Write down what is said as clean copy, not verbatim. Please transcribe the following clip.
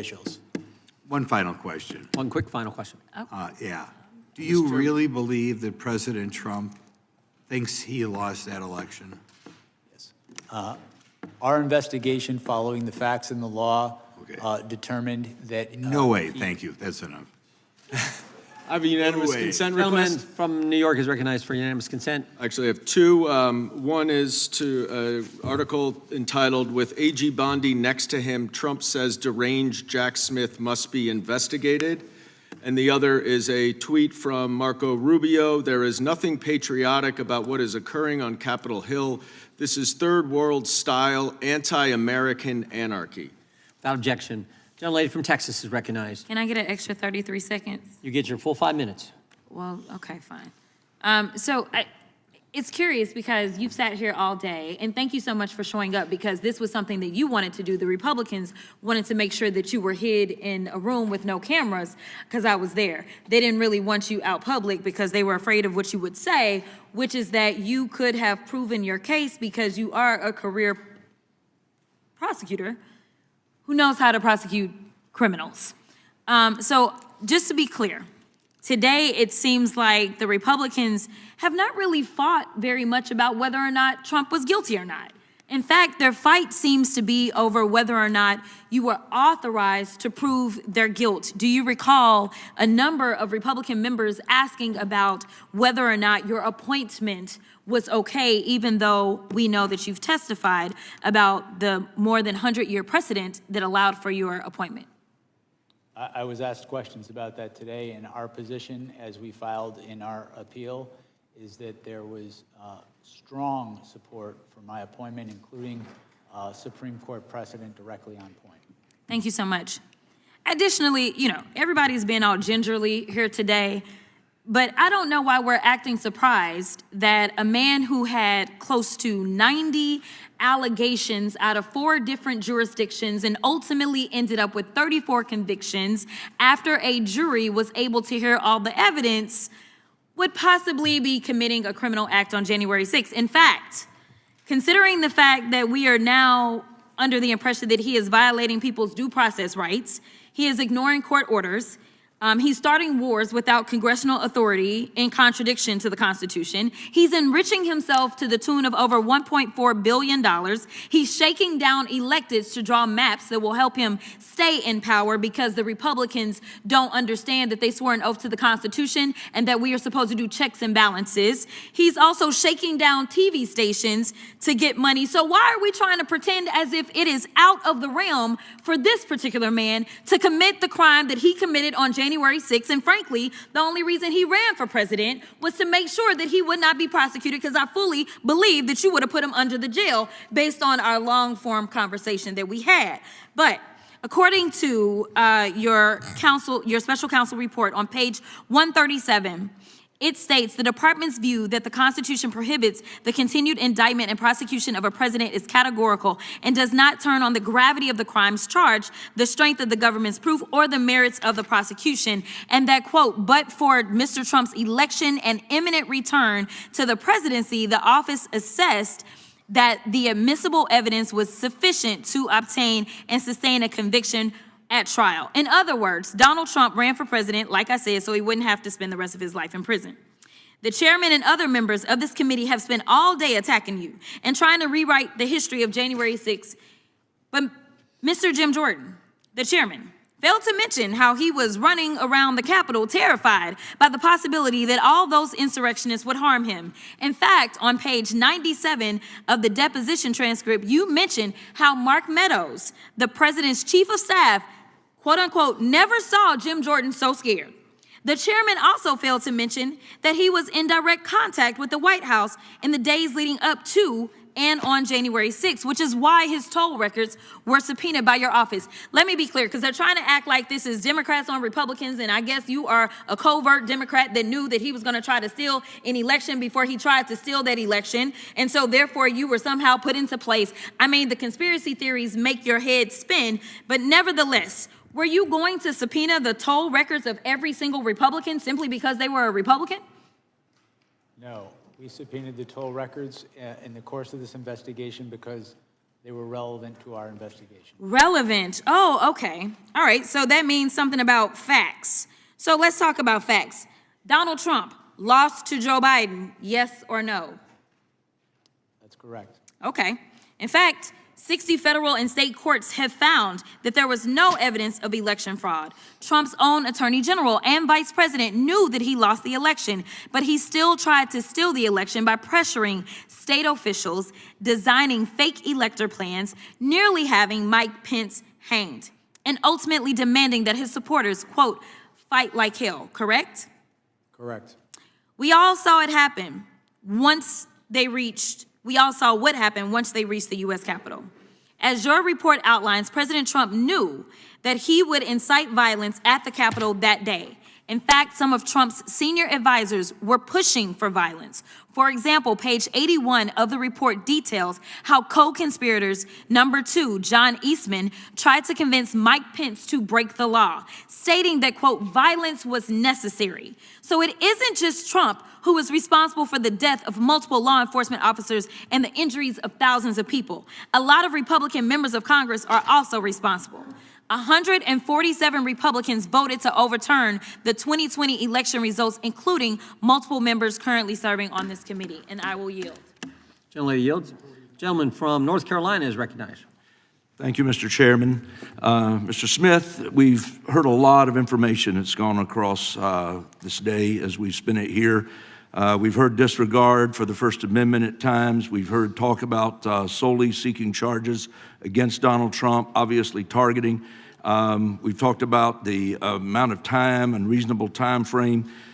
officials. One final question. One quick final question. Yeah. Do you really believe that President Trump thinks he lost that election? Yes. Our investigation following the facts and the law determined that... No way. Thank you. That's enough. I have a unanimous No way. consent Gentleman request. from New York is recognized for unanimous consent. Actually, I have two. One is to article entitled, "With A.G. Bondi next to him, Trump says deranged Jack Smith must be investigated." And the other is a tweet from Marco Rubio. "There is nothing patriotic about what is occurring on Capitol Hill. This is third world style anti-American anarchy." Without objection. Gentlelady from Texas is recognized. Can I get an extra 33 seconds? You get your full 5 minutes. Well, okay, fine. It's curious because you've sat here all day, and thank you so much for showing up because this was something that you wanted to do. The Republicans wanted to make sure that you were hid in a room with no cameras because I was there. They didn't really want you out public because they were afraid of what you would say, which is that you could have proven your case because you are a career prosecutor who knows how to prosecute criminals. So just to be clear, today it seems like the Republicans have not really fought very much about whether or not Trump was guilty or not. In fact, their fight seems to be over whether or not you were authorized to prove their guilt. Do you recall a number of Republican members asking about whether or not your appointment was okay, even though we know that you've testified about the more than 100-year precedent that allowed for your appointment? I was asked questions about that today, and our position, as we filed in our appeal, is that there was strong support for my appointment, including Supreme Court precedent directly on point. Thank you so much. Additionally, everybody's been all gingerly here today, but I don't know why we're acting surprised that a man who had close to 90 allegations out of 4 different jurisdictions and ultimately ended up with 34 convictions after a jury was able to hear all the evidence would possibly be committing a criminal act on January 6th. In fact, considering the fact that we are now under the impression that he is violating people's due process rights, he is ignoring court orders, he's starting wars without congressional authority in contradiction to the Constitution. He's enriching himself to the tune of over $1.4 billion. He's shaking down electeds to draw maps that will help him stay in power because the Republicans don't understand that they swore an oath to the Constitution and that we are supposed to do checks and balances. He's also shaking down TV stations to get money. So why are we trying to pretend as if it is out of the realm for this particular man to commit the crime that he committed on January 6th, and frankly, the only reason he ran for president was to make sure that he would not be prosecuted, because I fully believe that you would have put him under the jail based on our long-form conversation that we had. But according to your special counsel report on page 137, it states the department's view that the Constitution prohibits the continued indictment and prosecution of a president is categorical and does not turn on the gravity of the crimes charged, the strength of the government's proof, or the merits of the prosecution. And that, quote, but for Mr. Trump's election and imminent return to the presidency, the office assessed that the admissible evidence was sufficient to obtain and sustain a conviction at trial. In other words, Donald Trump ran for president, like I said, so he wouldn't have to spend the rest of his life in prison. The chairman and other members of this committee have spent all day attacking you and trying to rewrite the history of January 6th. But Mr. Jim Jordan, the chairman, failed to mention how he was running around the Capitol terrified by the possibility that all those insurrectionists would harm him. In fact, on page 97 of the deposition transcript, you mentioned how Mark Meadows, the president's chief of staff, quote unquote, never saw Jim Jordan so scared. The chairman also failed to mention that he was in direct contact with the White House in the days leading up to and on January 6th, which is why his toll records were subpoenaed by your office. Let me be clear, because they're trying to act like this is Democrats on Republicans, and I guess you are a covert Democrat that knew that he was going to try to steal an election before he tried to steal that election, and so therefore you were somehow put into place. I mean, the conspiracy theories make your head spin, but nevertheless, were you going to subpoena the toll records of every single Republican simply because they were a Republican? No. We subpoenaed the toll records in the course of this investigation because They were relevant to our investigation. Relevant. Oh, okay. All right. So that means something about facts. So let's talk about facts. Donald Trump lost to Joe Biden, yes or no? That's correct. Okay. In fact, 60 federal and state courts have found that there was no evidence of election fraud. Trump's own attorney general and vice president knew that he lost the election, but he still tried to steal the election by pressuring state officials, designing fake elector plans, nearly having Mike Pence hanged, and ultimately demanding that his supporters, quote, fight like hell, correct? Correct. We all saw it happen we all saw what happened once they reached the U.S. Capitol. As your report outlines, President Trump knew that he would incite violence at the Capitol that day. In fact, some of Trump's senior advisors were pushing for violence. For example, page 81 of the report details how co-conspirators number 2, John Eastman, tried to convince Mike Pence to break the law, stating that, quote, violence was necessary. So it isn't just Trump who is responsible for the death of multiple law enforcement officers and the injuries of thousands of people. A lot of Republican members of Congress are also responsible. 147 Republicans voted to overturn the 2020 election results, including multiple members currently serving on this committee, and I will yield. Gentlelady yields. Gentleman from North Carolina is recognized. Thank you, Mr. Chairman. Mr. Smith, we've heard a lot of information that's gone across this day as we've spent it here. We've heard disregard for the First Amendment at times. We've heard talk about solely seeking charges against Donald Trump, obviously targeting. We've talked about the amount of time and reasonable time frame.